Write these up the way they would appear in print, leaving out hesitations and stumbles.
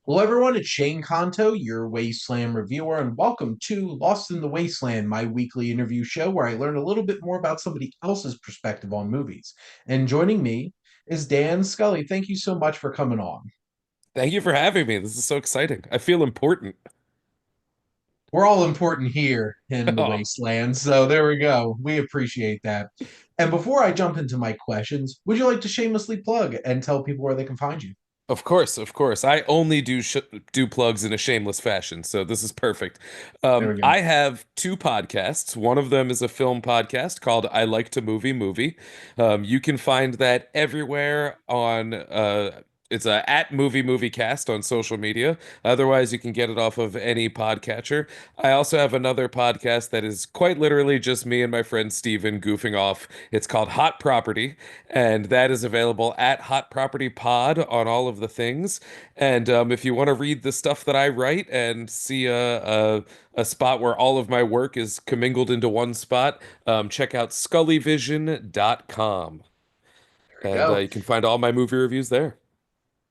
Hello, everyone. It's Shane Kanto, your Wasteland Reviewer, and welcome to Lost in the Wasteland, my weekly interview show where I learn a little bit more about somebody else's perspective on movies. And joining me is Dan Scully. Thank you so much for coming on. Thank you for having me. This is so exciting. I feel important. We're all important here in the Oh, Wasteland, so there we go. We appreciate that. And before I jump into my questions, would you like to shamelessly plug and tell people where they can find you? of course, of course. I only do plugs in a shameless fashion, so this is perfect. There we go. I have two podcasts. One of them is a film podcast called I Like to Movie. You can find that everywhere on it's a at movie cast on social media. Otherwise, you can get it off of any podcatcher. I also have another podcast that is quite literally just me and my friend Steven goofing off. It's called Hot Property, and that is available at Hot Property Pod on all of the things. And if you want to read the stuff that I write and see a spot where all of my work is commingled into one spot, check out scullyvision.com. There we And go. you can find all my movie reviews there.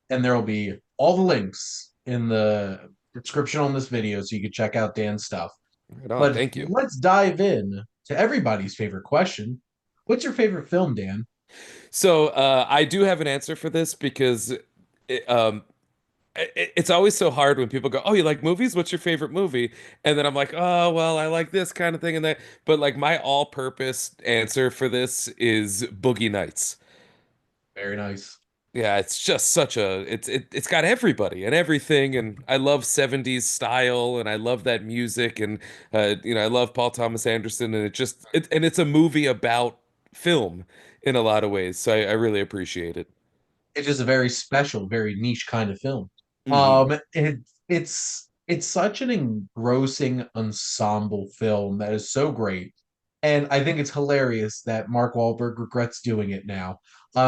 And there will be all the links in the description on this video so you can check out Dan's stuff. Right on. But Thank you. let's dive in to everybody's favorite question. What's your favorite film, Dan? So I do have an answer for this because it, um, it's always so hard when people go, "Oh, you like movies? What's your favorite movie?" And then I'm like, "Oh, well, I like this kind of thing and that." But like my all-purpose answer for this is Boogie Nights. Very nice. Yeah, it's just such a it's got everybody and everything, and I love 70s style, and I love that music, and I love Paul Thomas Anderson, and and it's a movie about film in a lot of ways, so I really appreciate it. It's just a very special, very niche kind of film. Hmm. It's such an engrossing ensemble film that is so great. And I think it's hilarious that Mark Wahlberg regrets doing it now.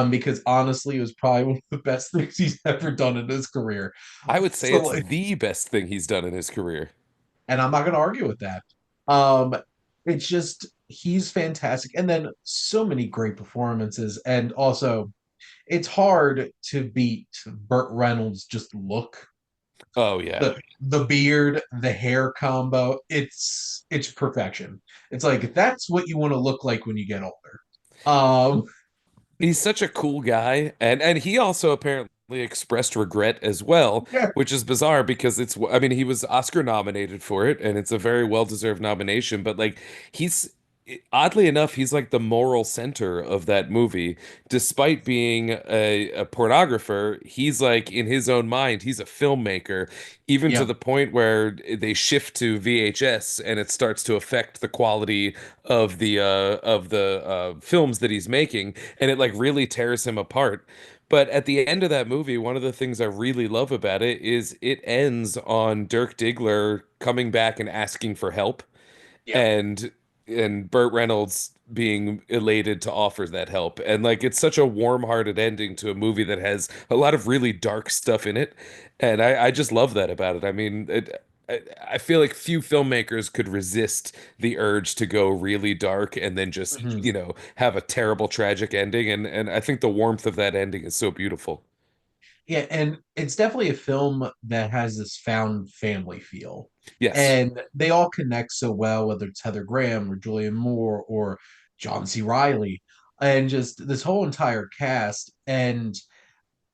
Because honestly, it was probably one of the best things he's ever done in his career. I would say So it's like, the best thing he's done in his career. and I'm not going to argue with that. Um, it's just he's fantastic, and then so many great performances, and also it's hard to beat Burt Reynolds' just look, Oh yeah. the beard, the hair combo. It's perfection. It's like that's what you want to look like when you get older. Um, He's such a cool guy, and he also apparently expressed regret as well, yeah. which is bizarre because I mean, he was Oscar nominated for it, and it's a very well-deserved nomination, but like he's oddly enough, he's like the moral center of that movie. Despite being a pornographer, he's like in his own mind, he's a filmmaker, even to Yeah. the point where they shift to VHS and it starts to affect the quality of the films that he's making, and it like really tears him apart. But at the end of that movie, one of the things I really love about it is it ends on Dirk Diggler coming back and asking for help, Yeah. and Burt Reynolds being elated to offer that help. And like it's such a warm-hearted ending to a movie that has a lot of really dark stuff in it. And I just love that about it. I mean, I feel like few filmmakers could resist the urge to go really dark and then just, Mhm. have a terrible tragic ending. And I think the warmth of that ending is so beautiful. Yeah, and it's definitely a film that has this found family feel. Yes. And they all connect so well, whether it's Heather Graham or Julianne Moore or John C. Riley, and just this whole entire cast. And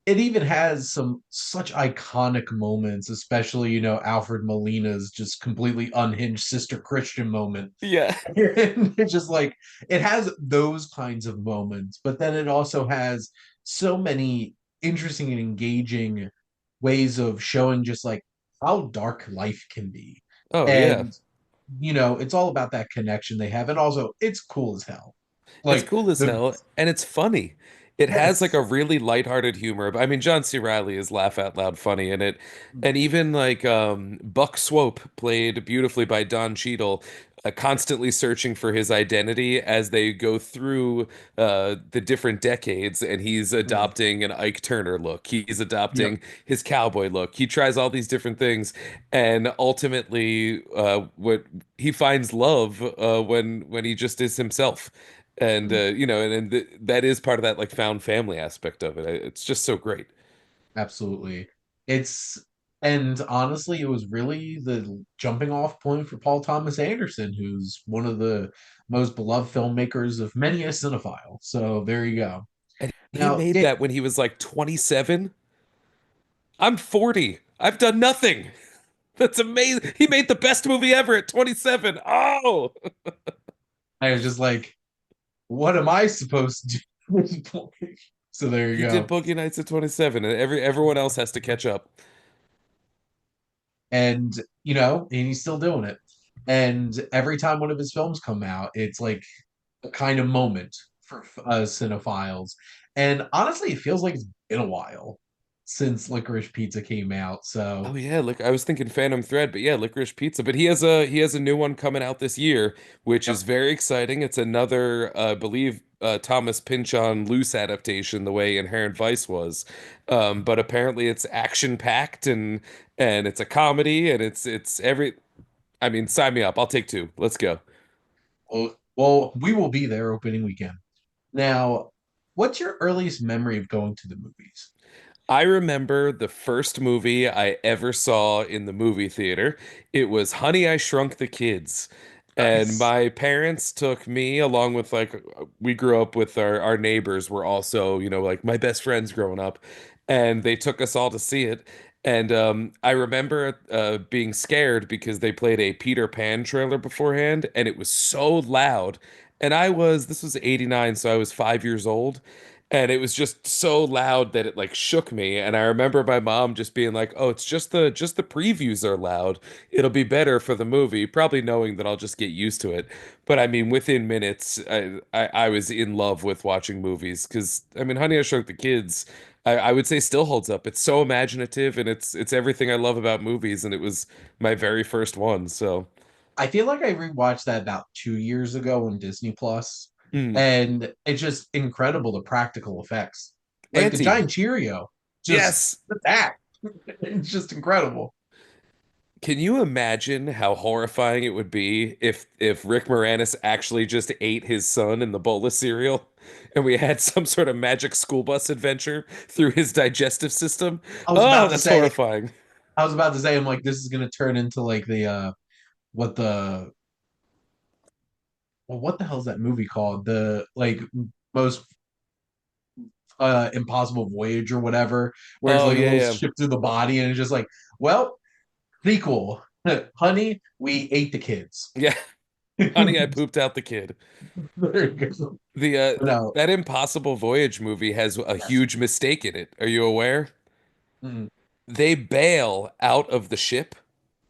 it even has some such iconic moments, especially, Alfred Molina's just completely unhinged Sister Christian moment. Yeah. And it's just like it has those kinds of moments, but then it also has so many interesting and engaging ways of showing just like how dark life can be. Oh yeah. And it's all about that connection they have. And also it's cool as hell. It's Like cool as the hell, and it's funny. It has like yes. a really lighthearted humor. I mean, John C. Riley is laugh out loud funny in it, and even like Buck Swope, played beautifully by Don Cheadle, constantly searching for his identity as they go through the different decades, and he's Mhm. adopting an Ike Turner look. He's Yep. adopting his cowboy look. He tries all these different things, and ultimately, what he finds love when he just is himself, and that is part of that like found family aspect of it. It's just so great. Absolutely. It's And honestly, it was really the jumping off point for Paul Thomas Anderson, who's one of the most beloved filmmakers of many a cinephile. So there you go. And he Now, made that when he was like 27. I'm 40. I've done nothing. That's amazing. He made the best movie ever at 27. Oh, I was just like, what am I supposed to do at this point? So there you he did go. Boogie Nights at 27, and everyone else has to catch up. And and he's still doing it. And every time one of his films come out, it's like a kind of moment for cinephiles. And honestly, it feels like it's been a while since Licorice Pizza came out. Oh So yeah, look, I was thinking Phantom Thread, but yeah, Licorice Pizza. But he has a new one coming out this year, which yep. is very exciting. It's another, I believe, Thomas Pynchon loose adaptation, the way Inherent Vice was. But apparently it's action packed and it's a comedy and it's every. I mean, sign me up. I'll take two. Let's go. Well, we will be there opening weekend. Now, what's your earliest memory of going to the movies? I remember the first movie I ever saw in the movie theater. It was Honey, I Shrunk the Kids. And Nice. my parents took me along with like we grew up with our neighbors were also, like my best friends growing up. And they took us all to see it. And I remember being scared because they played a Peter Pan trailer beforehand and it was so loud. And this was 89, so I was 5 years old and it was just so loud that it like shook me. And I remember my mom just being like, "Oh, it's just the previews are loud. It'll be better for the movie," probably knowing that I'll just get used to it. But I mean, within minutes, I was in love with watching movies because I mean, Honey, I Shrunk the Kids. I would say still holds up. It's so imaginative and it's everything I love about movies, and it was my very first one. So, I feel like I rewatched that about 2 years ago on Disney Plus, mm. and it's just incredible the practical effects. Like the Auntie, giant Cheerio, just yes. that. It's just incredible. Can you imagine how horrifying it would be if Rick Moranis actually just ate his son in the bowl of cereal and we had some sort of magic school bus adventure through his digestive system? I was Oh, about to that's say, horrifying. I'm like, this is gonna turn into like the what the well, what the hell is that movie called? The like most impossible voyage or whatever, where it's Oh like a yeah, little yeah. ship through the body, and it's just like, well, sequel. Honey, we ate the kids. Yeah. Honey, I pooped out the kid. There you go. No, That Impossible Voyage movie has a yes. huge mistake in it. Are you aware? Mm, They bail out of the ship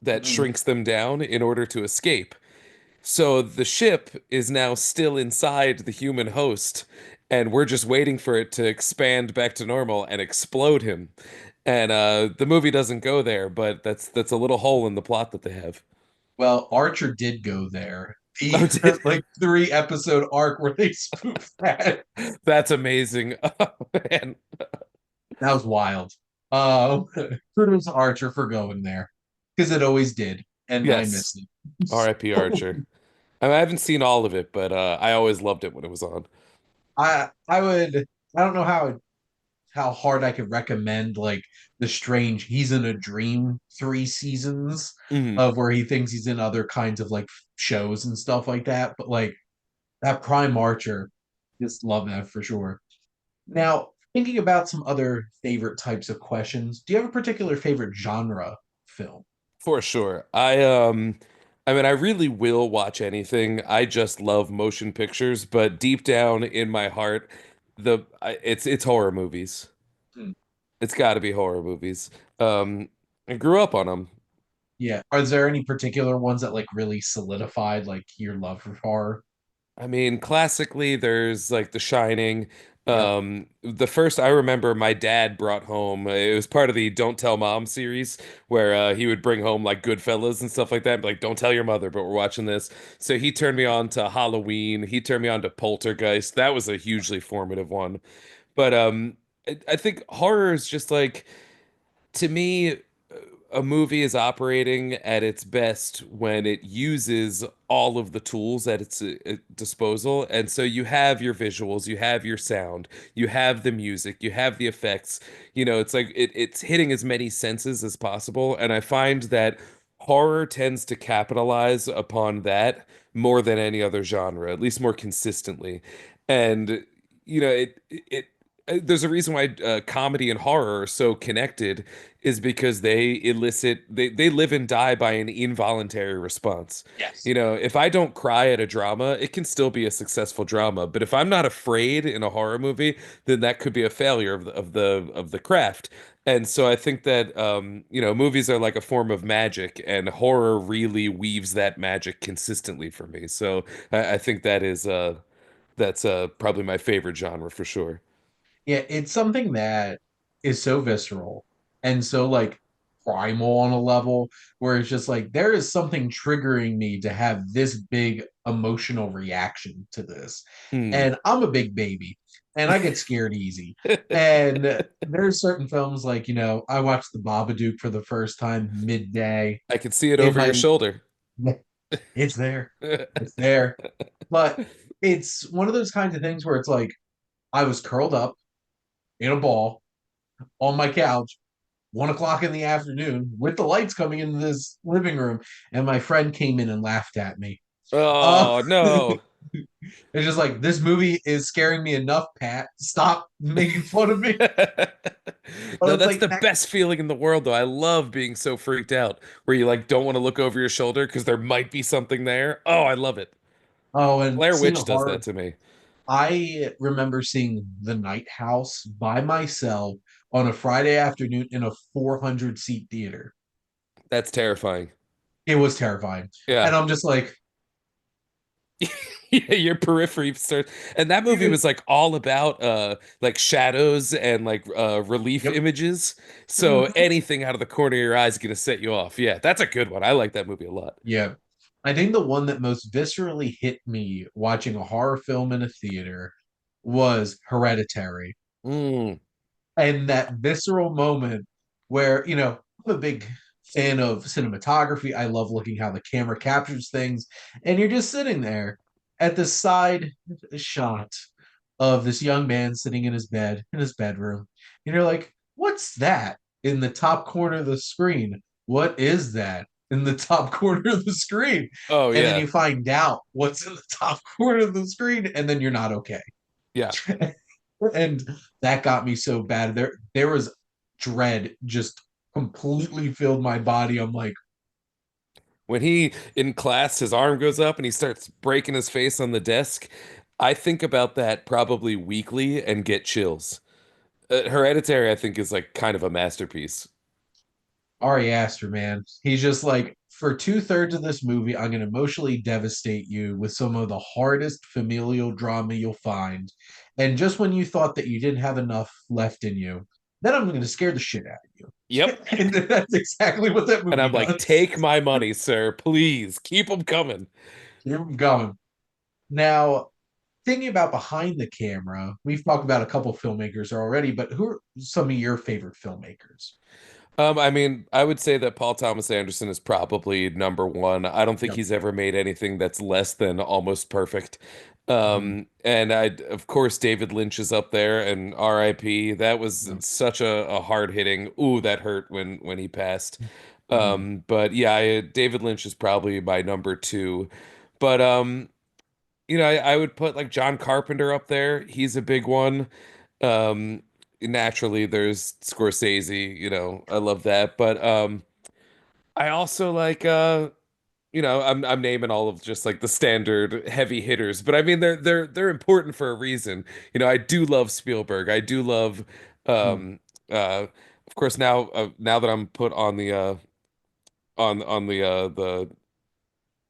that mm. shrinks them down in order to escape. So the ship is now still inside the human host, and we're just waiting for it to expand back to normal and explode him. And the movie doesn't go there, but that's a little hole in the plot that they have. Well, Archer did go there. Oh, The did like 3 episode arc where they spoofed that. that's amazing. Oh, man. That was wild. Um, kudos to Archer for going there because it always did, and I Yes, missed it. R.I.P. So, Archer. I mean, I haven't seen all of it, but I always loved it when it was on. I don't know how hard I could recommend like the strange he's in a dream 3 seasons Mhm. of where he thinks he's in other kinds of like shows and stuff like that. But like that Prime Archer, just love that for sure. Now, thinking about some other favorite types of questions, do you have a particular favorite genre film? For sure. I mean I really will watch anything. I just love motion pictures, but deep down in my heart, it's horror movies. Hmm. It's got to be horror movies. Um I grew up on them. Yeah. Are there any particular ones that like really solidified like your love for horror? I mean, classically, there's like The Shining. Yep. The first I remember my dad brought home, it was part of the Don't Tell Mom series where he would bring home like Goodfellas and stuff like that. Like, don't tell your mother, but we're watching this. So he turned me on to Halloween. He turned me on to Poltergeist. That was a hugely formative one. But I think horror is just like, to me, a movie is operating at its best when it uses all of the tools at its disposal. And so you have your visuals, you have your sound, you have the music, you have the effects. It's like it's hitting as many senses as possible. And I find that horror tends to capitalize upon that more than any other genre, at least more consistently. And there's a reason why comedy and horror are so connected is because they live and die by an involuntary response. Yes. If I don't cry at a drama, it can still be a successful drama. But if I'm not afraid in a horror movie, then that could be a failure of the craft. And so I think that movies are like a form of magic, and horror really weaves that magic consistently for me. So I think that's probably my favorite genre for sure. Yeah, it's something that is so visceral and so like primal on a level where it's just like there is something triggering me to have this big emotional reaction to this. Hmm. And I'm a big baby and I get scared easy. And there's certain films like, I watched The Babadook for the first time midday I can see it in over your my shoulder. it's there. It's there. But it's one of those kinds of things where it's like I was curled up in a ball on my couch, 1 o'clock in the afternoon, with the lights coming into this living room, and my friend came in and laughed at me. Oh It's no. just like this movie is scaring me enough, Pat. Stop making fun of me. But No, it's that's like the best feeling in the world, though. I love being so freaked out where you like don't want to look over your shoulder because there might be something there. Oh, I love it. oh, and Blair seeing Witch does horror. that to me. I remember seeing The Night House by myself on a Friday afternoon in a 400 seat theater. That's terrifying. It was terrifying. And Yeah. I'm just like, Yeah, your periphery starts, and that movie was like all about like shadows and like relief yep. images. So Mhm. anything out of the corner of your eye is gonna set you off. Yeah, that's a good one. I like that movie a lot. Yeah. I think the one that most viscerally hit me watching a horror film in a theater was Hereditary. Mm. And that visceral moment where, I'm a big fan of cinematography. I love looking how the camera captures things. And you're just sitting there at the side shot of this young man sitting in his bed, in his bedroom. And you're like, what's that in the top corner of the screen? What is that in the top corner of the screen? Oh And then yeah. you find out what's in the top corner of the screen, and then you're not okay. Yeah. And that got me so bad. There was dread just completely filled my body. I'm like, When he in class, his arm goes up and he starts breaking his face on the desk. I think about that probably weekly and get chills. Hereditary, I think, is like kind of a masterpiece. Ari Aster, man. He's just like, for 2/3 of this movie, I'm going to emotionally devastate you with some of the hardest familial drama you'll find. And just when you thought that you didn't have enough left in you, then I'm going to scare the shit out of you. Yep. And that's exactly what that And movie I'm like, does. take my money, sir. Please keep them coming. Keep 'em going. Now, thinking about behind the camera, we've talked about a couple filmmakers already, but who are some of your favorite filmmakers? I mean, I would say that Paul Thomas Anderson is probably number one. I don't think Yep. he's ever made anything that's less than almost perfect. Mhm. And of course, David Lynch is up there, and R.I.P. That was Yep. such a hard hitting. Ooh, that hurt when he passed. Mhm. But yeah, David Lynch is probably my number two. But I would put like John Carpenter up there. He's a big one. Um, Naturally, there's Scorsese, I love that. But I also like I'm naming all of just like the standard heavy hitters, but I mean they're important for a reason. I do love Spielberg. I do love Mhm. uh of course now that I'm put on the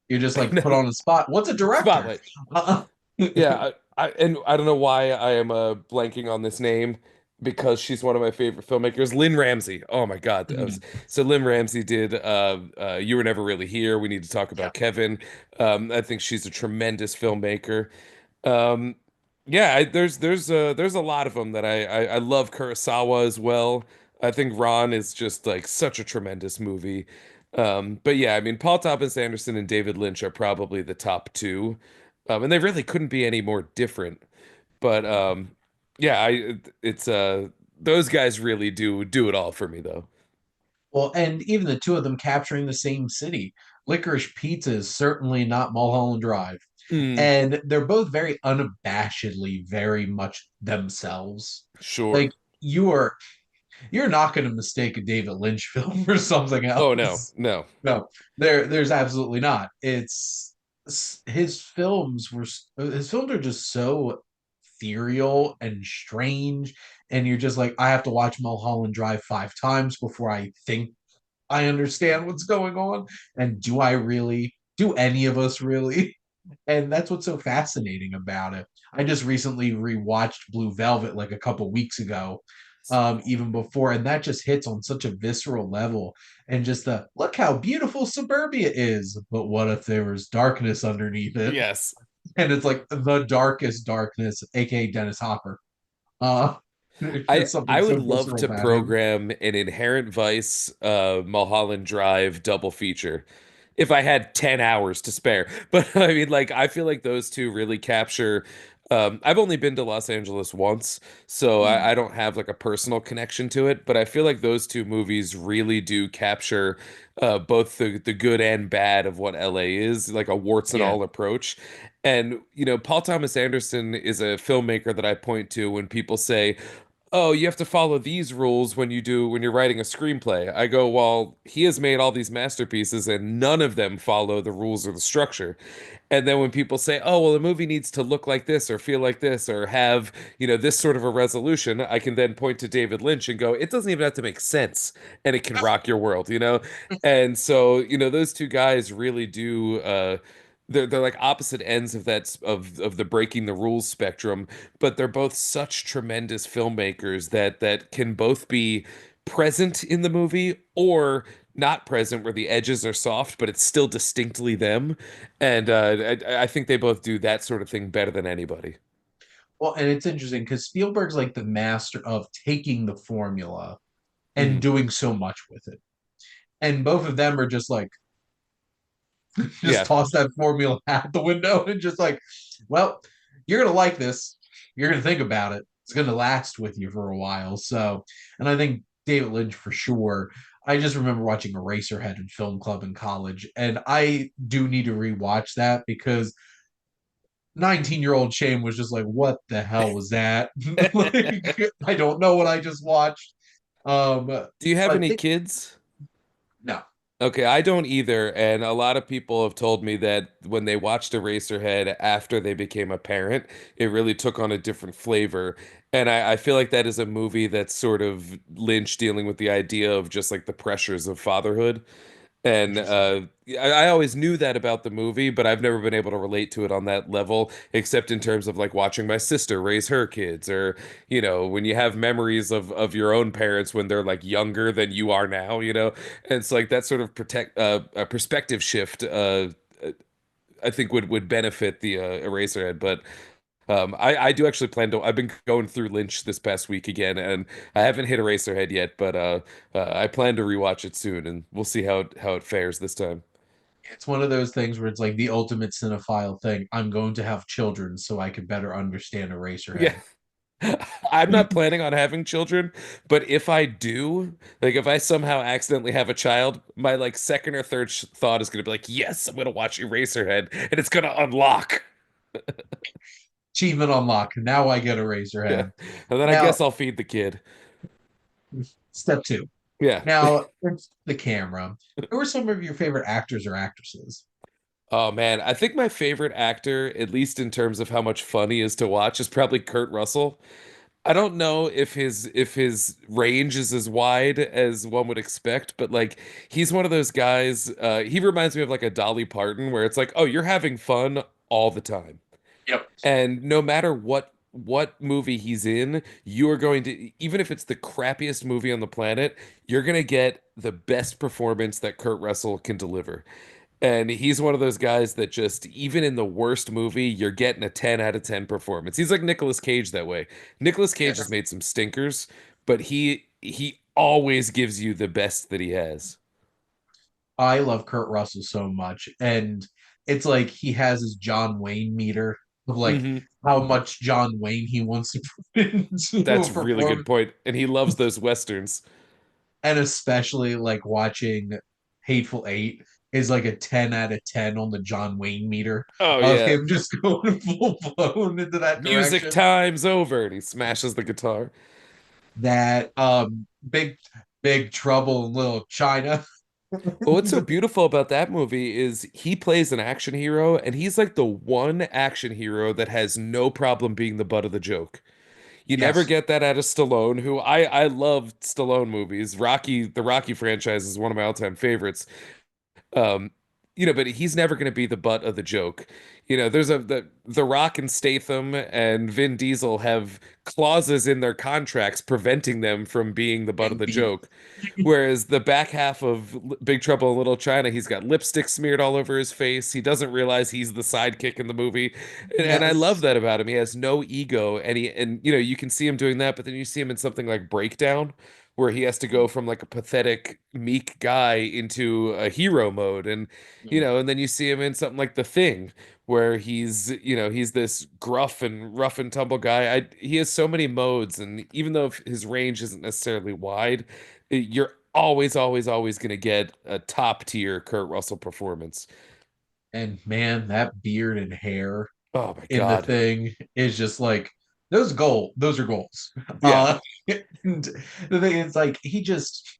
You're just like put on the spot. What's a director? spotlight. Uh-uh. Yeah, and I don't know why I am blanking on this name because she's one of my favorite filmmakers, Lynn Ramsey. Oh my God. Mhm. So Lynn Ramsey did You Were Never Really Here. We need to talk Yeah. about Kevin. I think she's a tremendous filmmaker. Yeah, there's a lot of them that I love Kurosawa as well. I think Ron is just like such a tremendous movie. But yeah, I mean, Paul Thomas Anderson and David Lynch are probably the top two. And they really couldn't be any more different. But yeah, it's those guys really do it all for me though. Well, and even the two of them capturing the same city. Licorice Pizza is certainly not Mulholland Drive. Mm, And they're both very unabashedly very much themselves. sure. Like you are you're not going to mistake a David Lynch film for something Oh no, else. no. No, there's absolutely not. It's his films are just so ethereal and strange, and you're just like, I have to watch Mulholland Drive 5 times before I think I understand what's going on. And do I really? Do any of us really? And that's what's so fascinating about it. I just recently rewatched Blue Velvet like a couple weeks ago, even before, and that just hits on such a visceral level. And just the look how beautiful suburbia is, but what if there was darkness underneath it? Yes. And it's like the darkest darkness, aka Dennis Hopper. Uh, there's just something I would so love visceral to about him. program an Inherent Vice Mulholland Drive double feature if I had 10 hours to spare. But I mean like I feel like those two really capture I've only been to Los Angeles once, so Mm, I don't have like a personal connection to it, but I feel like those two movies really do capture both the good and bad of what LA is, like a warts and yeah, all approach. And you know, Paul Thomas Anderson is a filmmaker that I point to when people say, oh, you have to follow these rules when you're writing a screenplay. I go, well, he has made all these masterpieces and none of them follow the rules or the structure. And then when people say, oh, well, a movie needs to look like this or feel like this or have, you know, this sort of a resolution, I can then point to David Lynch and go, it doesn't even have to make sense and it can rock your world, you know? And so, you know, those two guys really do they're like opposite ends of of the breaking the rules spectrum, but they're both such tremendous filmmakers that can both be present in the movie or not present where the edges are soft, but it's still distinctly them. And I think they both do that sort of thing better than anybody. well, and it's interesting because Spielberg's like the master of taking the formula and Mm, doing so much with it. And both of them are just like, just yeah. toss that formula out the window and just like, well, you're going to like this. You're going to think about it. It's going to last with you for a while. So, and I think David Lynch for sure. I just remember watching Eraserhead in film club in college, and I do need to rewatch that because 19-year-old Shane was just like, "What the hell was that?" Like, I don't know what I just watched. Um, Do you have but any kids? no, Okay, I don't either, and a lot of people have told me that when they watched Eraserhead after they became a parent, it really took on a different flavor. And I feel like that is a movie that's sort of Lynch dealing with the idea of just like the pressures of fatherhood. And interesting. I always knew that about the movie, but I've never been able to relate to it on that level, except in terms of like watching my sister raise her kids, or you know, when you have memories of your own parents when they're like younger than you are now, you know, and it's like that sort of protect a perspective shift. I think would benefit the Eraserhead, but I do actually plan to. I've been going through Lynch this past week again, and I haven't hit Eraserhead yet, but I plan to rewatch it soon, and we'll see how it fares this time. It's one of those things where it's like the ultimate cinephile thing. I'm going to have children so I can better understand Yeah, Eraserhead. I'm not planning on having children, but if I do, like if I somehow accidentally have a child, my like second or third thought is gonna be like, yes, I'm gonna watch Eraserhead, and it's gonna unlock. Achievement unlock. Now I get Yeah, Eraserhead. and then I Now, guess I'll feed the kid. step two. Yeah. Now, it's the camera. Who are some of your favorite actors or actresses? Oh man, I think my favorite actor, at least in terms of how much fun he is to watch, is probably Kurt Russell. I don't know if his range is as wide as one would expect, but like he's one of those guys. He reminds me of like a Dolly Parton, where it's like, oh, you're having fun all the time. Yep. And no matter what movie he's in, you are going to, even if it's the crappiest movie on the planet, you're going to get the best performance that Kurt Russell can deliver. And he's one of those guys that just, even in the worst movie, you're getting a 10 out of 10 performance. He's like Nicolas Cage that way. Nicolas Cage has Yes. made some stinkers, but he always gives you the best that he has. I love Kurt Russell so much, and it's like he has his John Wayne meter of like Hmm. how much John Wayne he wants to put into That's a a really good performance, point. And he loves those westerns. and especially like watching Hateful Eight is like a 10 out of 10 on the John Wayne meter Oh of yeah. him just going full blown into that Music direction. time's over. And he smashes the guitar. That big trouble in Little China. Well, what's so beautiful about that movie is he plays an action hero, and he's like the one action hero that has no problem being the butt of the joke. You never Yes. get that out of Stallone, who I love Stallone movies. The Rocky franchise is one of my all-time favorites. Um, but he's never going to be the butt of the joke. There's the Rock and Statham and Vin Diesel have clauses in their contracts preventing them from being the butt of the joke. Whereas the back half of Big Trouble in Little China, he's got lipstick smeared all over his face. He doesn't realize he's the sidekick in the movie. And I love Yes. that about him. He has no ego, and you can see him doing that, but then you see him in something like Breakdown, where he has to go from like a pathetic, meek guy into a hero mode. And then you see him in something like The Thing, where he's this gruff and rough and tumble guy. He has so many modes, and even though his range isn't necessarily wide, you're always, always, always going to get a top tier Kurt Russell performance. And man, that beard and hair Oh my in the God. thing is just like those are goals. Yeah. And the thing is like he just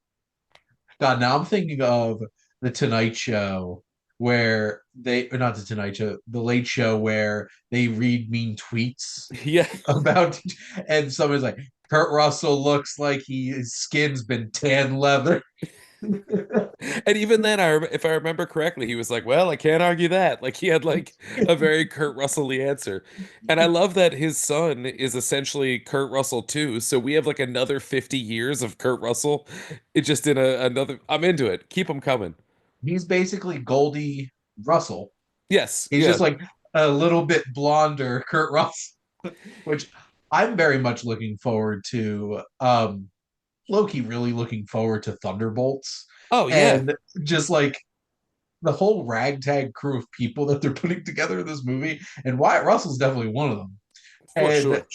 God, now I'm thinking of the Tonight Show where they or not the Tonight Show, the Late Show where they read mean tweets Yeah. about and someone's like Kurt Russell looks like his skin's been tan leather. And even then, if I remember correctly, he was like, "Well, I can't argue that." Like he had like a very Kurt Russell-y answer, and I love that his son is essentially Kurt Russell too. So we have like another 50 years of Kurt Russell. It just in another. I'm into it. Keep him coming. He's basically Goldie Russell. Yes, He's yeah. just like a little bit blonder Kurt Russell, which I'm very much looking forward to. Loki really looking forward to Thunderbolts Oh yeah, and just like the whole ragtag crew of people that they're putting together in this movie. And Wyatt Russell's definitely one of them. for And sure.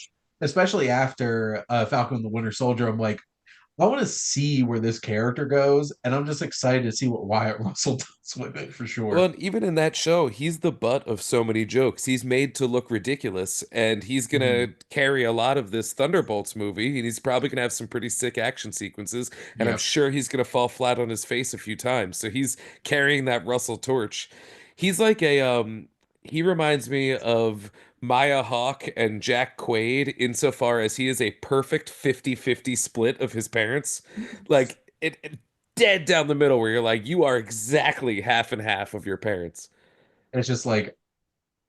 especially after Falcon and the Winter Soldier, I'm like, I want to see where this character goes, and I'm just excited to see what Wyatt Russell does with it for Well, sure. and even in that show, he's the butt of so many jokes. He's made to look ridiculous, and he's gonna Mhm. carry a lot of this Thunderbolts movie, and he's probably gonna have some pretty sick action sequences, and I'm Yep. sure he's gonna fall flat on his face a few times. So he's carrying that Russell torch. He's like he reminds me of Maya Hawke and Jack Quaid insofar as he is a perfect 50-50 split of his parents. Like dead down the middle where you're like, you are exactly half and half of your parents. It's just like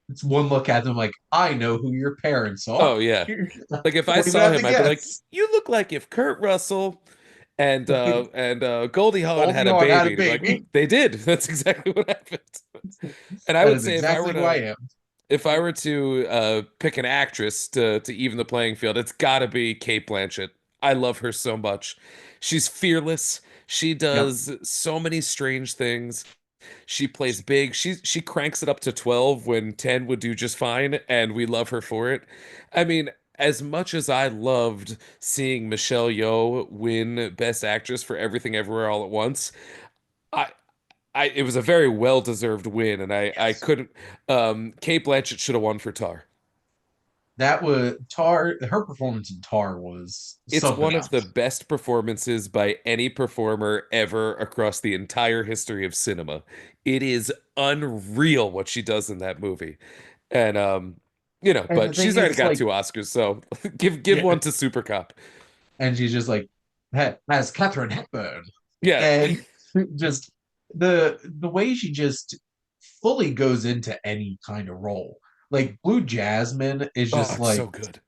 it's one look at them like I know who your parents are. Oh yeah. I Like if I don't even saw have to him, I'd be like, guess. you look like if Kurt Russell and Goldie Hawn Goldie had a Hawn had baby. a And he'd be like, baby. They did. That's exactly what happened. And I That would is say if I exactly were who I to am. pick an actress to even the playing field, it's gotta be Kate Blanchett. I love her so much. She's fearless. She Yep. does so many strange things. She plays big. She cranks it up to 12 when 10 would do just fine, and we love her for it. I mean, as much as I loved seeing Michelle Yeoh win Best Actress for Everything Everywhere All at Once, I it was a very well-deserved win, and I Yes. couldn't Kate Blanchett should have won for Tar. That was Tar. Her performance in Tar was It's something one of the else. best performances by any performer ever across the entire history of cinema. It is unreal what she does in that movie. And And the but thing she's already is, got like, two Oscars, so give yeah, one to Super Cop. and she's just like, as Catherine Hepburn, Yeah. and just the way she just fully goes into any kind of role. Like Blue Jasmine is Oh, just it's so like good.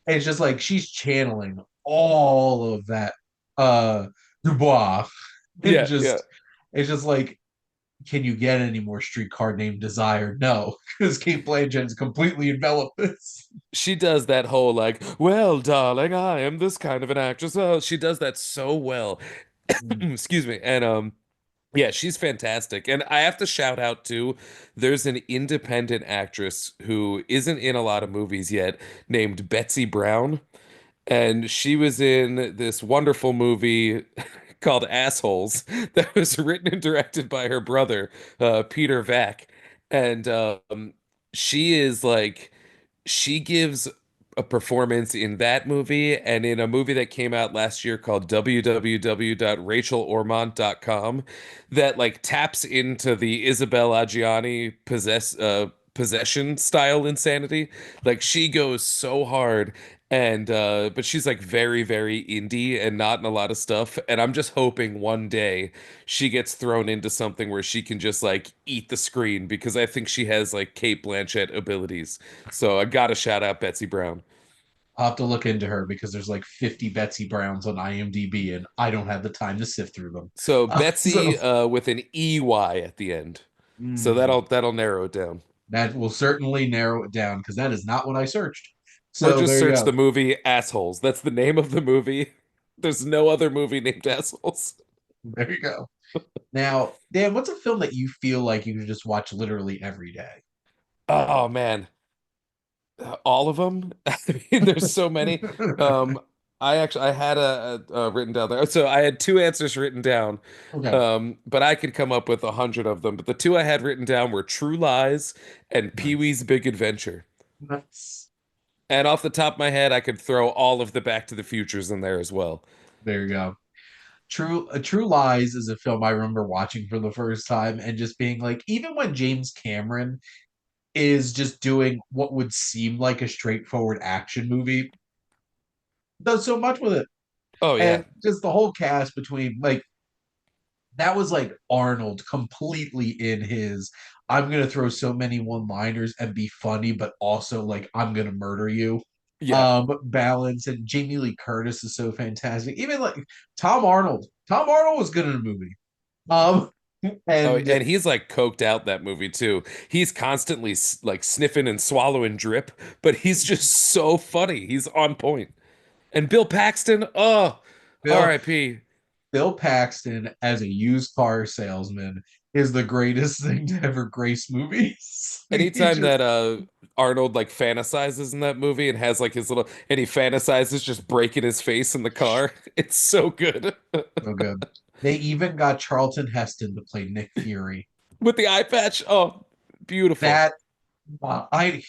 it's just like she's channeling all of that uh Dubois and Yeah, yeah. just it's just like can you get any more streetcar named Desire? No, because Kate Blanchett has completely enveloped this. She does that whole like, well, darling, I am this kind of an actress. Oh, she does that so well. Mm. Excuse me. And yeah, she's fantastic. And I have to shout out too, there's an independent actress who isn't in a lot of movies yet named Betsy Brown. And she was in this wonderful movie called Assholes that was written and directed by her brother, Peter Vack. And she is like, she gives a performance in that movie and in a movie that came out last year called www.rachelormont.com that like taps into the Isabelle Adjani possession style insanity. Like she goes so hard and but she's like very very indie and not in a lot of stuff, and I'm just hoping one day she gets thrown into something where she can just like eat the screen because I think she has like Kate Blanchett abilities. So I gotta shout out Betsy Brown. I'll have to look into her because there's like 50 Betsy Browns on IMDb, and I don't have the time to sift through them. So So Betsy with an EY at the end. So mm, that'll narrow it down. that will certainly narrow it down because that is not what I searched. Or So just there you search go. the movie Assholes. That's the name of the movie. There's no other movie named Assholes. There you go. Now, Dan, what's a film that you feel like you could just watch literally every day? Oh man. All of them. I mean, there's so many. Um, I had a written down there. So I had two answers written down. Okay. But I could come up with 100 of them. But the two I had written down were True Lies and Nice. Pee-wee's Big Adventure. Nice. And off the top of my head, I could throw all of the Back to the Futures in there as well. There you go. True Lies is a film I remember watching for the first time and just being like, even when James Cameron is just doing what would seem like a straightforward action movie, does so much with it. Oh yeah. And just the whole cast between like that was like Arnold completely in his I'm gonna throw so many one-liners and be funny, but also like I'm gonna murder you. Yeah. Balance, and Jamie Lee Curtis is so fantastic. Even like Tom Arnold. Tom Arnold was good in a movie. Um Oh, and and he's like coked out that movie too. He's constantly like sniffing and swallowing drip, but he's just so funny. He's on point. And Bill Paxton, oh, Bill R.I.P. Bill Paxton as a used car salesman is the greatest thing to ever grace movies. He Anytime just that Arnold like fantasizes in that movie and has like his little and he fantasizes just breaking his face in the car, it's so good. so good. They even got Charlton Heston to play Nick Fury. With the eye patch. Oh, beautiful. That I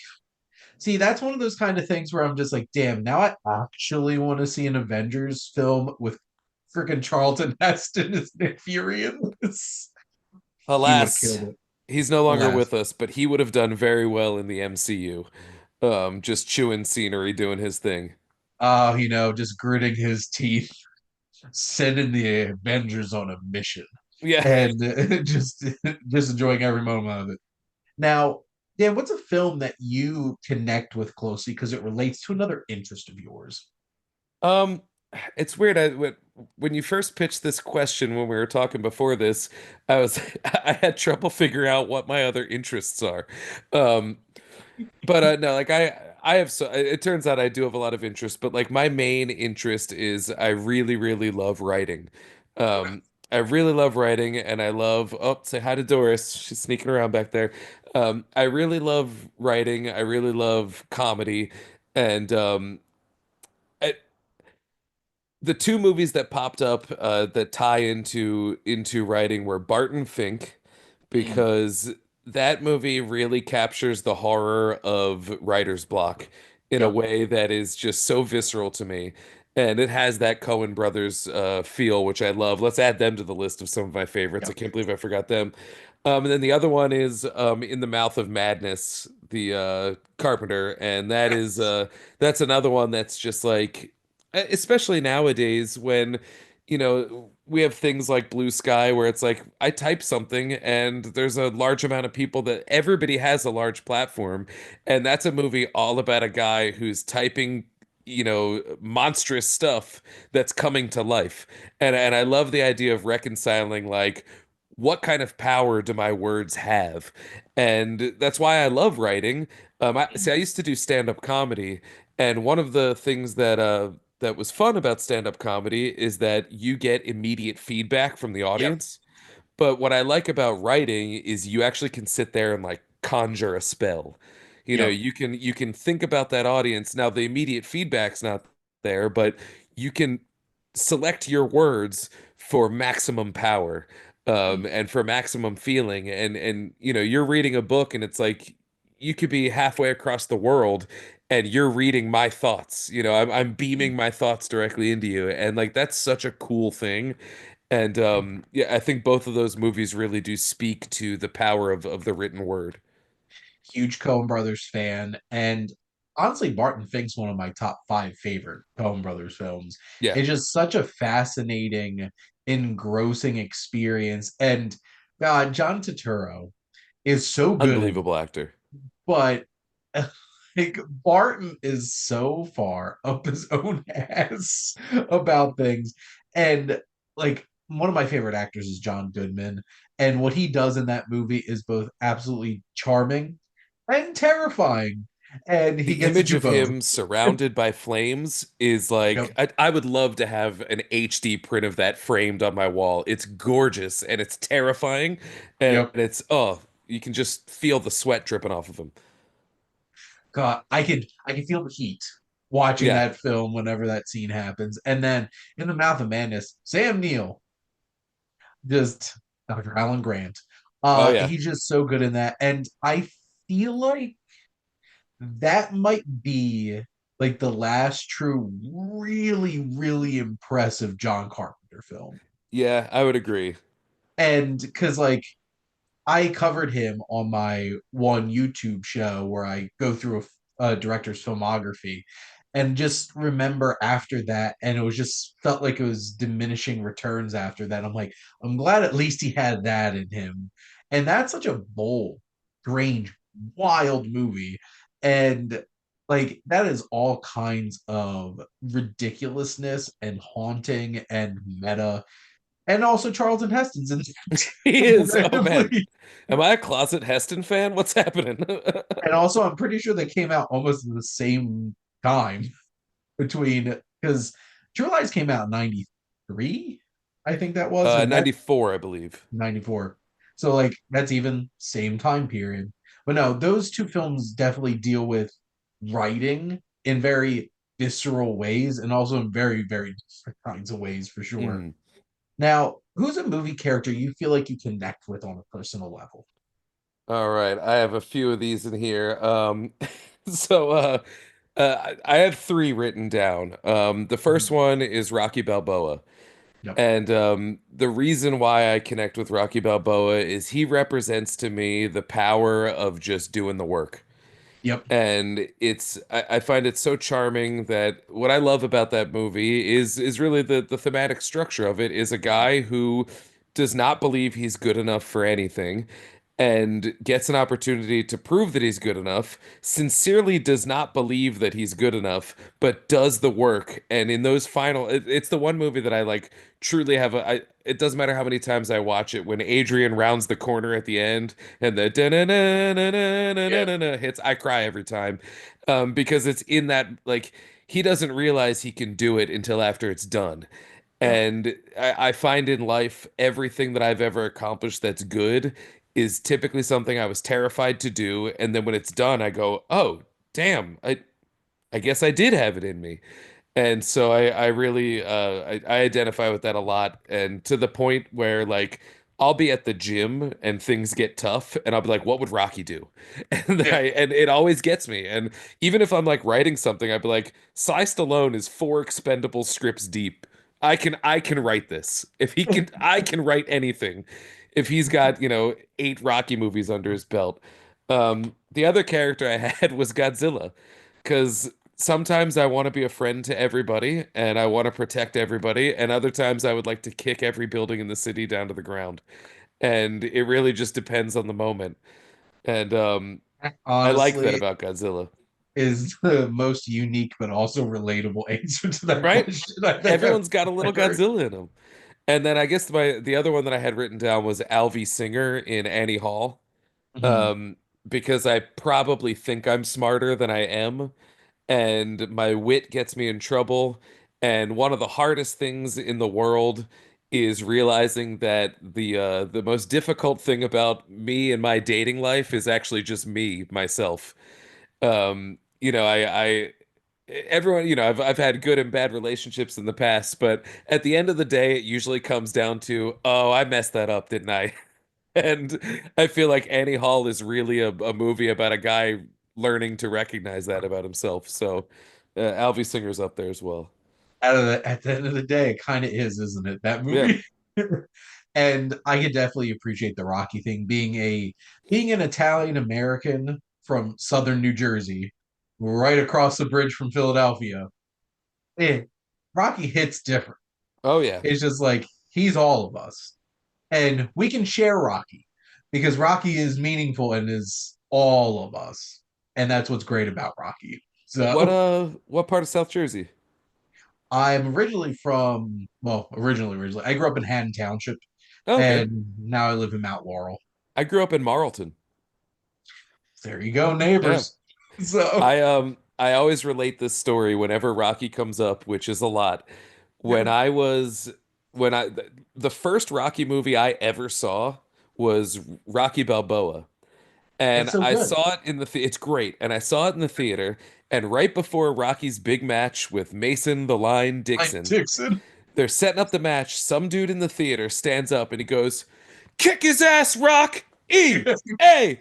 see. That's one of those kind of things where I'm just like, damn. Now I actually want to see an Avengers film with freaking Charlton Heston as Nick Fury in this. He would have Alas, killed it. he's no longer Alas. with us, but he would have done very well in the MCU. Just chewing scenery, doing his thing. Oh, just gritting his teeth, sending the Avengers on a mission, Yeah. and just enjoying every moment of it. Now, Dan, what's a film that you connect with closely because it relates to another interest of yours? Um, it's weird. When you first pitched this question when we were talking before this, I was I had trouble figuring out what my other interests are. Um, but no, like I have so it turns out I do have a lot of interest, but like my main interest is I really really love writing. Um, I really love writing, and I love say hi to Doris. She's sneaking around back there. I really love writing. I really love comedy, and the two movies that popped up that tie into writing were Barton Fink, Mm, because that movie really captures the horror of writer's block in a yep. way that is just so visceral to me. And it has that Coen brothers feel, which I love. Let's add them to the list of some of my favorites. I Yep. can't believe I forgot them. And then the other one is In the Mouth of Madness, the Carpenter, and Yes. that's another one that's just like, especially nowadays when we have things like Blue Sky where it's like I type something and there's a large amount of people that everybody has a large platform, and that's a movie all about a guy who's typing monstrous stuff that's coming to life. And I love the idea of reconciling like what kind of power do my words have? And that's why I love writing. I used to do stand-up comedy, and one of the things that was fun about stand-up comedy is that you get immediate feedback from the Yep. audience. But what I like about writing is you actually can sit there and like conjure a spell. You know, Yep. you can think about that audience. Now the immediate feedback's not there, but you can select your words for maximum power, and for maximum feeling. And you know, you're reading a book and it's like you could be halfway across the world and you're reading my thoughts. You know, I'm beaming my thoughts directly into you. And like that's such a cool thing. And yeah, I think both of those movies really do speak to the power of the written word. Huge Coen Brothers fan, and honestly, Barton Fink's one of my top five favorite Coen Brothers films. Yeah, It's just such a fascinating, engrossing experience, and God, John Turturro is so good in, unbelievable actor. but like Barton is so far up his own ass about things, and like one of my favorite actors is John Goodman, and what he does in that movie is both absolutely charming and terrifying. And he The gets to image do of both. him surrounded by flames is like Yep. I would love to have an HD print of that framed on my wall. It's gorgeous and it's terrifying, and Yep. it's oh, you can just feel the sweat dripping off of him. God, I could feel the heat watching Yeah. that film whenever that scene happens. And then in the Mouth of Madness, Sam Neill, just Dr. Alan Grant. Oh yeah. He's just so good in that. And I feel like that might be like the last true, really, really impressive John Carpenter film. Yeah, I would agree. And because like I covered him on my one YouTube show where I go through a director's filmography, and just remember after that, and it was just felt like it was diminishing returns after that. I'm like, I'm glad at least he had that in him. And that's such a bold, strange, wild movie. And like that is all kinds of ridiculousness and haunting and meta. And also Charlton Heston's in He is. Oh man. randomly. Am I a closet Heston fan? What's happening? And also, I'm pretty sure they came out almost at the same time between because True Lies came out in 93, I think that was, or that 94, I believe. 94. So, like, that's even same time period. But no, those two films definitely deal with writing in very visceral ways and also in very, very different kinds of ways for sure. Mm. Now, who's a movie character you feel like you connect with on a personal level? All right, I have a few of these in here. So I have three written down. The first Mhm. one is Rocky Balboa. Yep. And the reason why I connect with Rocky Balboa is he represents to me the power of just doing the work. Yep. And I find it so charming that what I love about that movie is really the thematic structure of it is a guy who does not believe he's good enough for anything and gets an opportunity to prove that he's good enough, sincerely does not believe that he's good enough, but does the work. And in those it's the one movie that I like truly have it doesn't matter how many times I watch it, when Adrian rounds the corner at the end and the Yeah. da-na-na-na-na-na-na-na hits, I cry every time. Because it's in that, like, he doesn't realize he can do it until after it's done. Yep. And I find in life everything that I've ever accomplished that's good is typically something I was terrified to do, and then when it's done, I go, "Oh, damn! I guess I did have it in me." And so I really I identify with that a lot, and to the point where like I'll be at the gym and things get tough and I'll be like, what would Rocky do? Yeah. And it always gets me. And even if I'm like writing something, I'd be like, Cy Stallone is four expendable scripts deep. I can write this. If he can, I can write anything. If he's got, eight Rocky movies under his belt. The other character I had was Godzilla, because sometimes I want to be a friend to everybody and I want to protect everybody, and other times I would like to kick every building in the city down to the ground. And it really just depends on the moment. And I like that Honestly, about Godzilla, is the most unique but also relatable answer to that right? question I think I've Everyone's got a little ever heard. Godzilla in them. And then I guess the other one that I had written down was Alvy Singer in Annie Hall. Mhm. Um, because I probably think I'm smarter than I am, and my wit gets me in trouble. And one of the hardest things in the world is realizing that the most difficult thing about me and my dating life is actually just me, myself. I everyone, I've had good and bad relationships in the past, but at the end of the day, it usually comes down to, oh, I messed that up, didn't I? And I feel like Annie Hall is really a movie about a guy learning to recognize that about himself. So, Alvy Singer's up there as well. At the end of the day, it kind of is, isn't it? That Yeah. movie. And I could definitely appreciate the Rocky thing being an Italian American from southern New Jersey, right across the bridge from Philadelphia. Eh, Rocky hits different. Oh yeah. It's just like he's all of us. And we can share Rocky because Rocky is meaningful and is all of us. And that's what's great about Rocky. So What part of South Jersey? I'm originally from, well, originally, I grew up in Haddon Township Oh, okay. and now I live in Mount Laurel. I grew up in Marlton. There you go, Yeah. neighbors. So, I always relate this story whenever Rocky comes up, which is a lot. When I was when I the first Rocky movie I ever saw was Rocky Balboa. it's And so I good. saw it in it's great. And I saw it in the theater, and right before Rocky's big match with Mason the Line Mike Dixon, Dixon. they're setting up the match. Some dude in the theater stands up and he goes, "Kick his ass, Rock! EAGL!"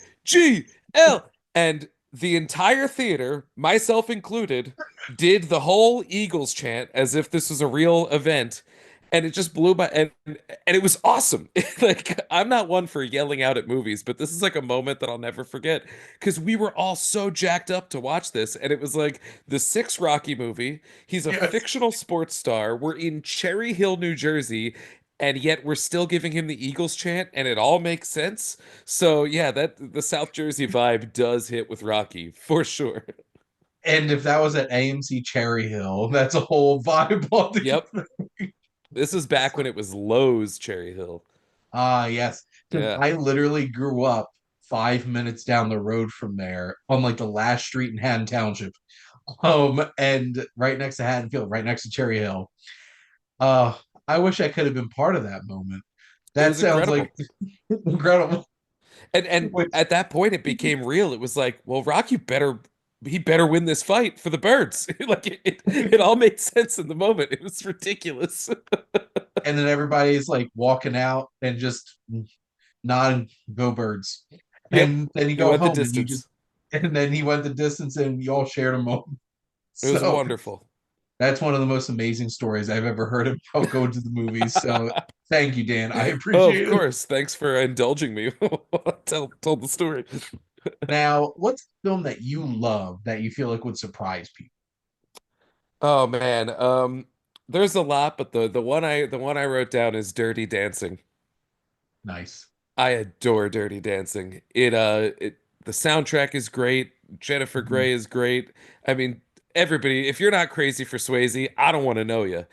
And the entire theater, myself included, did the whole Eagles chant as if this was a real event. And it just blew my and it was awesome. Like I'm not one for yelling out at movies, but this is like a moment that I'll never forget because we were all so jacked up to watch this, and it was like the sixth Rocky movie. He's a Yes. fictional sports star. We're in Cherry Hill, New Jersey, and yet we're still giving him the Eagles chant, and it all makes sense. So yeah, that the South Jersey vibe does hit with Rocky for sure. And if that was at AMC Cherry Hill, that's a whole vibe Yep. altogether. This is back when it was Lowe's Cherry Hill. Yes. Because Yeah. I literally grew up 5 minutes down the road from there on like the last street in Haddon Township. And right next to Haddonfield, right next to Cherry Hill. Uh, I wish I could have been part of that moment. It That was sounds like incredible. incredible. And Which, at that point it became real. It was like, well, Rocky better he better win this fight for the birds. Like it all made sense in the moment. It was ridiculous. and then everybody's like walking out and just nodding, go birds. Yep. And then you It go went the home and you just, distance. and then he went the distance and you all shared a moment. It was So wonderful. that's one of the most amazing stories I've ever heard about going to the movies. So thank you, Dan. I Oh, of appreciate it. course. Thanks for indulging me. Tell the story. Now, what's a film that you love that you feel like would surprise people? Oh man. There's a lot, but the one I wrote down is Dirty Dancing. Nice. I adore Dirty Dancing. The soundtrack is great. Jennifer Mhm. Grey is great. I mean, everybody, if you're not crazy for Swayze, I don't want to know you.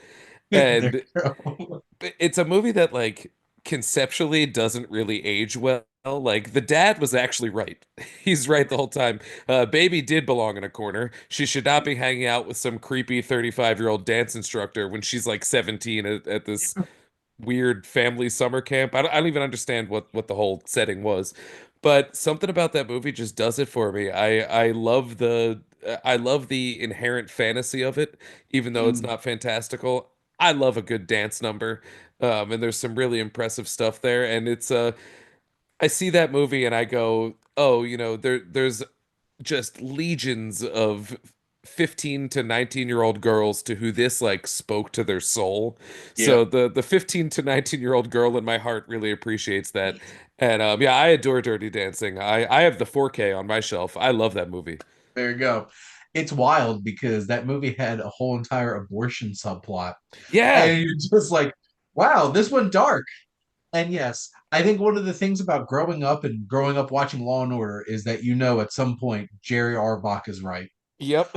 There And you go. it's a movie that like conceptually doesn't really age well. Like the dad was actually right. He's right the whole time. Baby did belong in a corner. She should not be hanging out with some creepy 35-year-old dance instructor when she's like 17 at this weird family summer camp. I don't even understand what the whole setting was, but something about that movie just does it for me. I love the inherent fantasy of it, even though it's Mm, not fantastical. I love a good dance number, and there's some really impressive stuff there. And I see that movie and I go, oh, there's just legions of 15 to 19-year-old girls to who this like spoke to their soul. yeah, So the 15 to 19-year-old girl in my heart really appreciates that. And yeah, I adore Dirty Dancing. I have the 4K on my shelf. I love that movie. there you go. It's wild because that movie had a whole entire abortion subplot. Yeah. And you're just like, wow, this went dark. And yes, I think one of the things about growing up watching Law and Order is that at some point Jerry Arbach is right. Yep.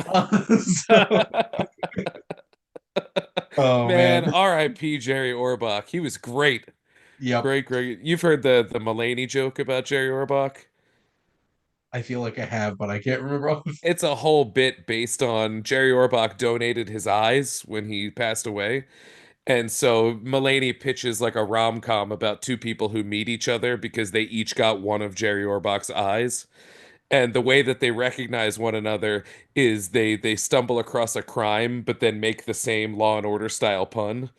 So Oh Man, man. R.I.P. Jerry Orbach. He was great. Yep. Great, great. You've heard the Mulaney joke about Jerry Orbach? I feel like I have, but I can't remember all of It's a whole bit based on Jerry Orbach donated his eyes when he passed away. And so Mulaney pitches like a rom-com about two people who meet each other because they each got one of Jerry Orbach's eyes. And the way that they recognize one another is they stumble across a crime, but then make the same Law and Order style pun.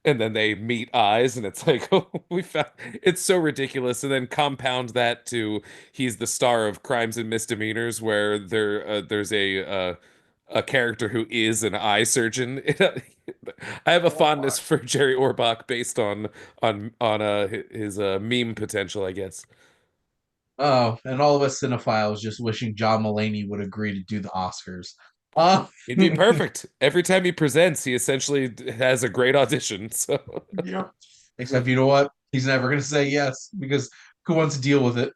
And then they meet eyes, and it's like, oh, we found it's so ridiculous. And then compound that to he's the star of Crimes and Misdemeanors, where there's a character who is an eye surgeon. I have a Oh my. fondness for Jerry Orbach based on his meme potential, I guess. Oh, and all of us cinephiles just wishing John Mulaney would agree to do the Oscars. Uh, He'd be perfect. Every time he presents, he essentially has a great audition. So yeah. Except you know what? He's never gonna say yes because who wants to deal with it?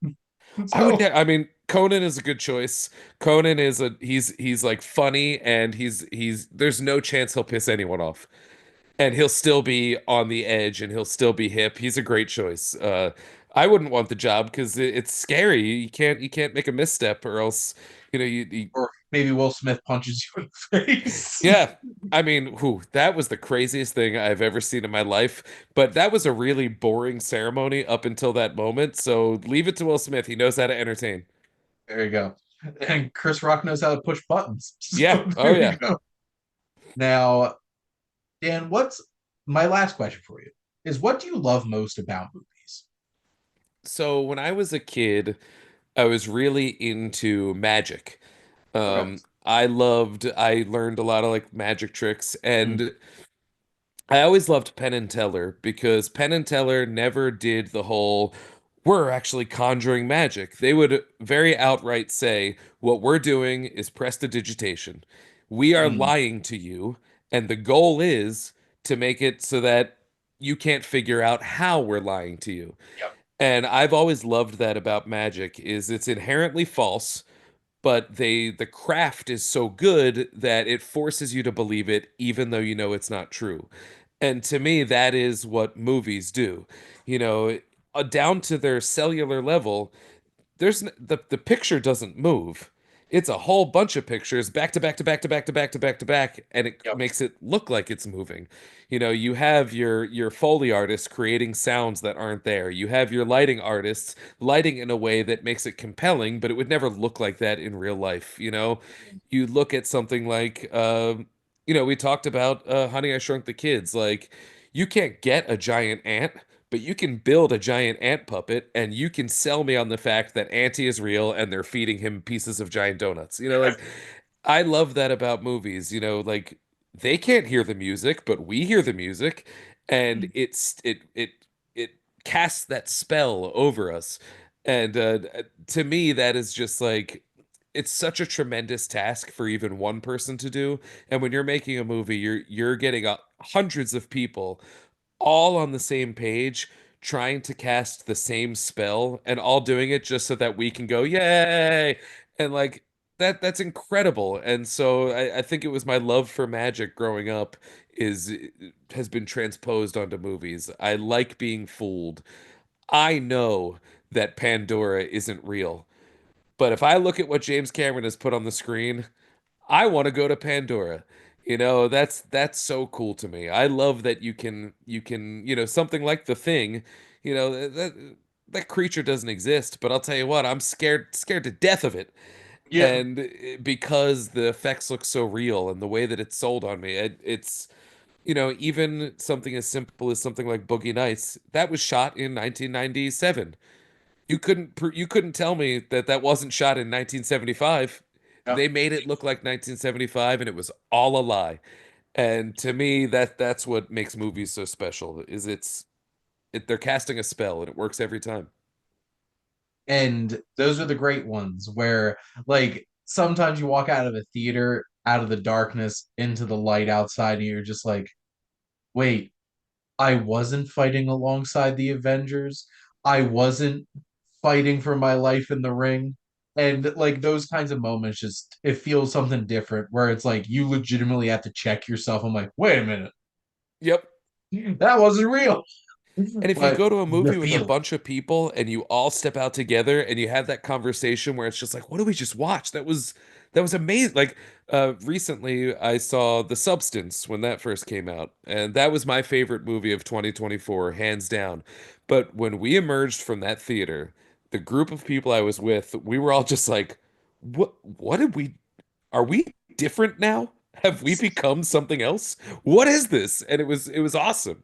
I would. So, I mean, Conan is a good choice. Conan is a he's like funny and he's there's no chance he'll piss anyone off. And he'll still be on the edge and he'll still be hip. He's a great choice. I wouldn't want the job because it's scary. You can't make a misstep or else you or maybe Will Smith punches you in the face. yeah. I mean, whew, that was the craziest thing I've ever seen in my life. But that was a really boring ceremony up until that moment. So leave it to Will Smith. He knows how to entertain. There you go. And Chris Rock knows how to push buttons. Yeah. So Oh there you yeah. go. Now, Dan, what's my last question for you? Is what do you love most about movies? So when I was a kid, I was really into magic. Okay. I learned a lot of like magic tricks, Mm, and I always loved Penn and Teller because Penn and Teller never did the whole, we're actually conjuring magic. They would very outright say, what we're doing is prestidigitation. We are mm, lying to you, and the goal is to make it so that you can't figure out how we're lying to you. yep. And I've always loved that about magic is it's inherently false, but the craft is so good that it forces you to believe it even though you know it's not true. And to me that is what movies do. You know, down to their cellular level, the picture doesn't move. It's a whole bunch of pictures back to back to back to back to back to back to back, and it Yep. makes it look like it's moving. You know, you have your Foley artists creating sounds that aren't there. You have your lighting artists lighting in a way that makes it compelling, but it would never look like that in real life. You know, you look at something like, we talked about Honey, I Shrunk the Kids. Like, you can't get a giant ant, but you can build a giant ant puppet and you can sell me on the fact that Auntie is real and they're feeding him pieces of giant donuts. You know, like I love that about movies, like they can't hear the music, but we hear the music and Mm, it casts that spell over us. And to me that is just like it's such a tremendous task for even one person to do. And when you're making a movie, you're getting hundreds of people all on the same page trying to cast the same spell and all doing it just so that we can go yay and like that's incredible. And so I think it was my love for magic growing up is has been transposed onto movies. I like being fooled. I know that Pandora isn't real, but if I look at what James Cameron has put on the screen, I want to go to Pandora. That's so cool to me. I love that you can something like the thing, that creature doesn't exist, but I'll tell you what, I'm scared to death of it. yeah. And because the effects look so real and the way that it's sold on me, it's even something as simple as something like Boogie Nights, that was shot in 1997. You couldn't tell me that that wasn't shot in 1975. Yep. They made it look like 1975 and it was all a lie. And to me that's what makes movies so special is they're casting a spell and it works every time. And those are the great ones where, like, sometimes you walk out of a theater, out of the darkness into the light outside, and you're just like, wait, I wasn't fighting alongside the Avengers. I wasn't fighting for my life in the ring. And like those kinds of moments, just it feels something different where it's like you legitimately have to check yourself. I'm like, wait a minute. Yep. That wasn't real. And if you But go to a the movie with a feeling. bunch of people and you all step out together and you have that conversation where it's just like, what did we just watch? That was amazing. Like recently I saw The Substance when that first came out, and that was my favorite movie of 2024, hands down. But when we emerged from that theater, the group of people I was with, we were all just like, what did we are we different now? Have we become something else? What is this? And it was awesome.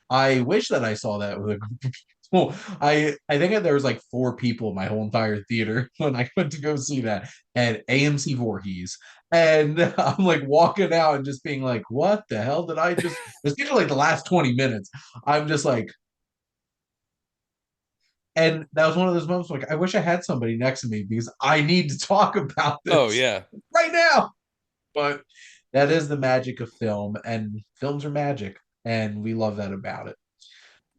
I wish that I saw that with a group of people. I think there was like four people in my whole entire theater when I went to go see that at AMC Voorhees. And I'm like walking out and just being like, what the hell did I just, especially like the last 20 minutes, I'm just like, and that was one of those moments like, I wish I had somebody next to me because I need to talk about Oh this yeah. right now. But that is the magic of film, and films are magic, and we love that about it.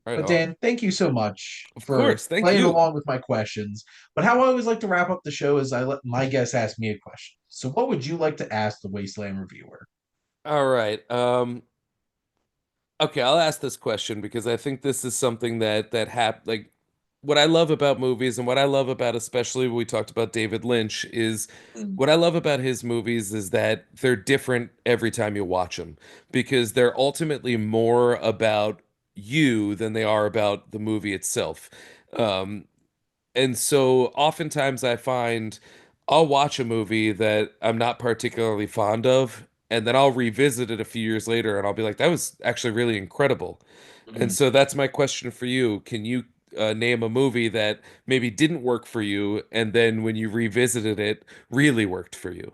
Right But on. Dan, thank you so much Of for course. Thank playing you. along with my questions. But how I always like to wrap up the show is I let my guests ask me a question. So, what would you like to ask the Wasteland Reviewer? All right. Okay, I'll ask this question because I think this is something like what I love about movies and what I love about, especially when we talked about David Lynch, is what I love about his movies is that they're different every time you watch them because they're ultimately more about you than they are about the movie itself. Um, And so oftentimes I find I'll watch a movie that I'm not particularly fond of, and then I'll revisit it a few years later and I'll be like, that was actually really incredible. And Mhm. so that's my question for you. Can you name a movie that maybe didn't work for you, and then when you revisited it, really worked for you?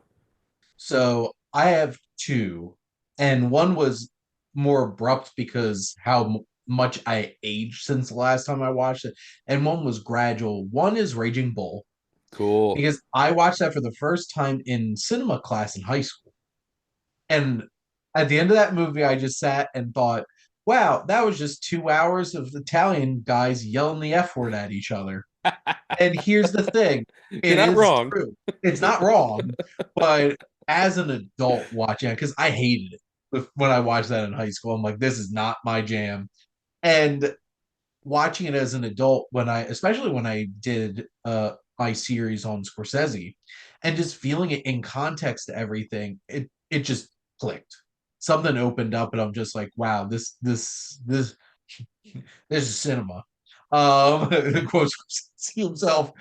So, I have two, and one was more abrupt because how much I aged since the last time I watched it, and one was gradual. One is Raging Bull Cool. because I watched that for the first time in cinema class in high school. And at the end of that movie, I just sat and thought, wow, that was just 2 hours of Italian guys yelling the F word at each other. And here's the thing, You're it not is wrong. true. It's not wrong, but as an adult watching it, because I hated it when I watched that in high school, I'm like, this is not my jam. And watching it as an adult, especially when I did my series on Scorsese, and just feeling it in context to everything, it just clicked. Something opened up, and I'm just like, wow, this is cinema. Quotes himself.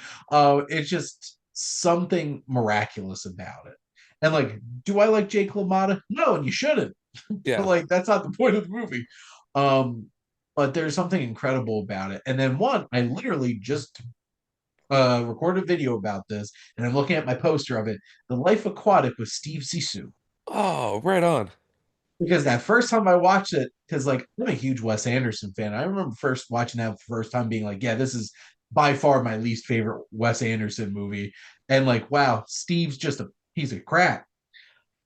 It's just something miraculous about it. And like, do I like Jake LaMotta? No, and you shouldn't. But Yeah. like, that's not the point of the movie. Um, but there's something incredible about it. And then one, I literally just recorded a video about this, and I'm looking at my poster of it, The Life Aquatic with Steve Sisu. Oh, right on. Because that first time I watched it, because like I'm a huge Wes Anderson fan. I remember first watching that first time being like, yeah, this is by far my least favorite Wes Anderson movie. And like, wow, Steve's just a piece of crap.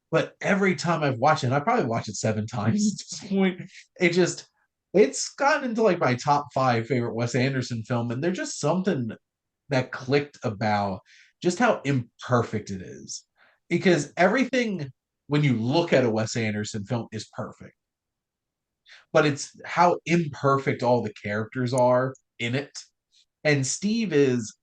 But every time I've watched it, I probably watched it 7 times at this point. It just it's gotten into like my top five favorite Wes Anderson film, and there's just something that clicked about just how imperfect it is. Because everything when you look at a Wes Anderson film is perfect, but it's how imperfect all the characters are in it. And Steve is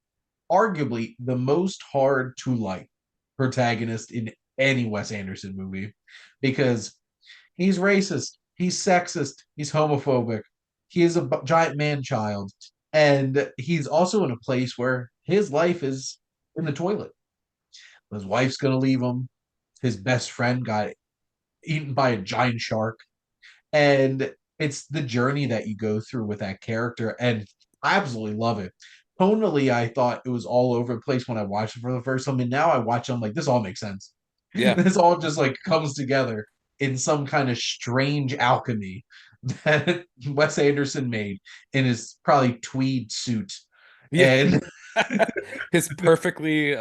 arguably the most hard to like protagonist in any Wes Anderson movie because he's racist, he's sexist, he's homophobic, he is a giant man child, and he's also in a place where his life is in the toilet. His wife's going to leave him. His best friend got eaten by a giant shark. And it's the journey that you go through with that character. And I absolutely love it. Tonally, I thought it was all over the place when I watched it for the first time. And now I watch it, I'm like, this all makes sense. Yeah. This all just like comes together in some kind of strange alchemy that Wes Anderson made in his probably tweed suit. Yeah. And His perfectly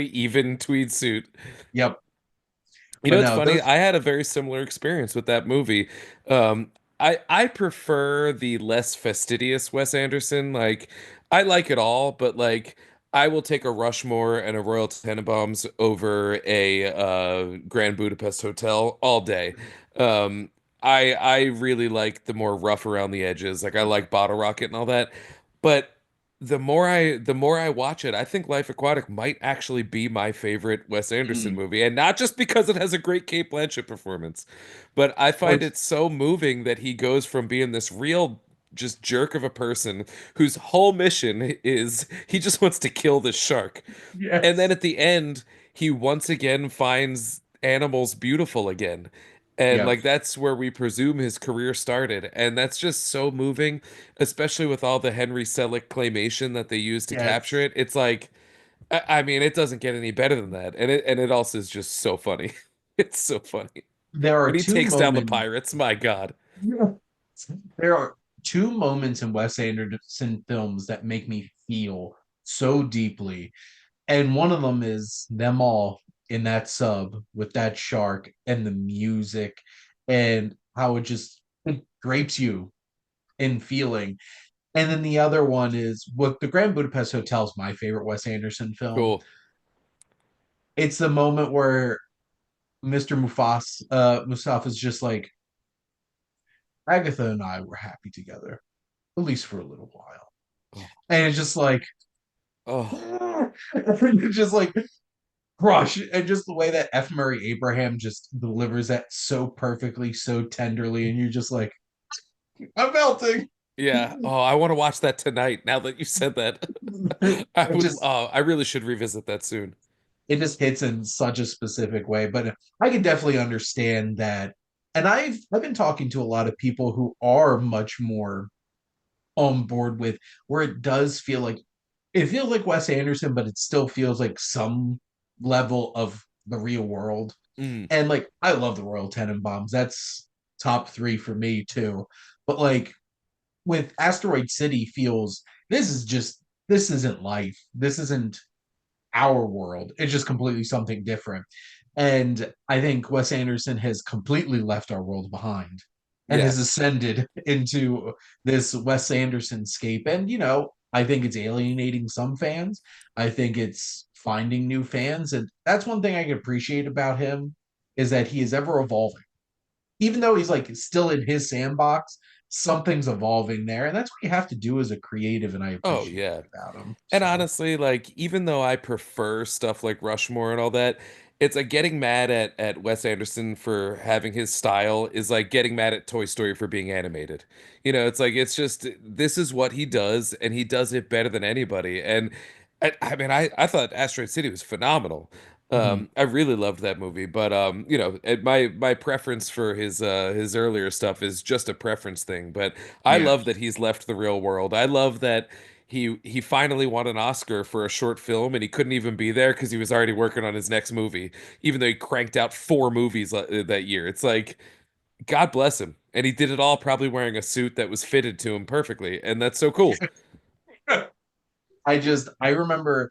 even tweed suit. yep. You know, But it's no, funny. those I had a very similar experience with that movie. I prefer the less fastidious Wes Anderson. Like, I like it all, but like, I will take a Rushmore and a Royal Tenenbaums over a Grand Budapest Hotel all day. Um, I really like the more rough around the edges. Like I like Bottle Rocket and all that. But the more I watch it, I think Life Aquatic might actually be my favorite Wes Anderson Mm. movie, and not just because it has a great Kate Blanchett performance, but I Oh, find it so moving that he goes from being this real just jerk of a person whose whole mission is he just wants to kill this shark. And then yes. at the end, he once again finds animals beautiful again. And Yep. like that's where we presume his career started. And that's just so moving, especially with all the Henry Selick claymation that they use to capture Yes. it. It's like I mean, it doesn't get any better than that. And it also is just so funny. It's so funny. There are When he two takes down the moments. pirates, my God. Yeah. There are two moments in Wes Anderson films that make me feel so deeply. And one of them is them all in that sub with that shark and the music and how it drapes you in feeling. And then the other one is what the Grand Budapest Hotel is my favorite Wes Anderson film. Cool. It's the moment where Mr. Mustaf is just like, Agatha and I were happy together, at least for a little while. Oh, And it's just like, oh it's just like crush. And just the way that F. Murray Abraham just delivers that so perfectly, so tenderly. And you're just like, I'm melting. yeah. Oh, I want to watch that tonight now that you said that. I It would just I really should revisit that soon. it just hits in such a specific way. But I can definitely understand that. And I've been talking to a lot of people who are much more on board with where it feels like Wes Anderson, but it still feels like some level of the real world. Mm, And like I love the Royal Tenenbaums. That's top three for me too. But like with Asteroid City feels this isn't life. This isn't our world. It's just completely something different. And I think Wes Anderson has completely left our world behind and yeah. has ascended into this Wes Anderson scape. And, I think it's alienating some fans. I think it's finding new fans. And that's one thing I can appreciate about him is that he is ever evolving. Even though he's like still in his sandbox, something's evolving there. And that's what you have to do as a creative. And I Oh appreciate yeah. that about him. And So, honestly, like even though I prefer stuff like Rushmore and all that, it's like getting mad at Wes Anderson for having his style is like getting mad at Toy Story for being animated. It's like it's just this is what he does and he does it better than anybody. And I mean I thought Asteroid City was phenomenal. mhm, I really loved that movie, but my preference for his earlier stuff is just a preference thing, but I yeah. love that he's left the real world. I love that he finally won an Oscar for a short film and he couldn't even be there because he was already working on his next movie, even though he cranked out four movies that year. It's like, God bless him. And he did it all probably wearing a suit that was fitted to him perfectly. And that's so cool. I remember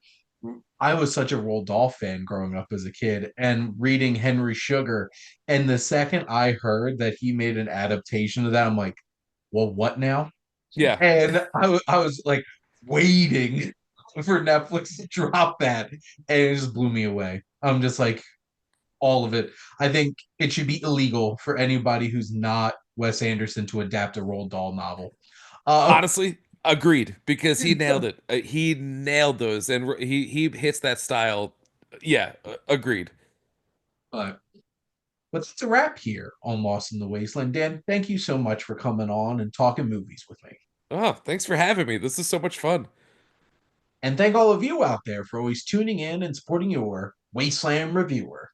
I was such a Roald Dahl fan growing up as a kid and reading Henry Sugar. And the second I heard that he made an adaptation of that, I'm like, well, what now? Yeah. And I was like waiting for Netflix to drop that. And it just blew me away. I'm just like, all of it. I think it should be illegal for anybody who's not Wes Anderson to adapt a Roald Dahl novel. Uh, Honestly, agreed because he nailed it. He nailed those and he hits that style. Yeah, agreed. but But that's a wrap here on Lost in the Wasteland. Dan, thank you so much for coming on and talking movies with me. Oh, thanks for having me. This is so much fun. And thank all of you out there for always tuning in and supporting your Wasteland Reviewer.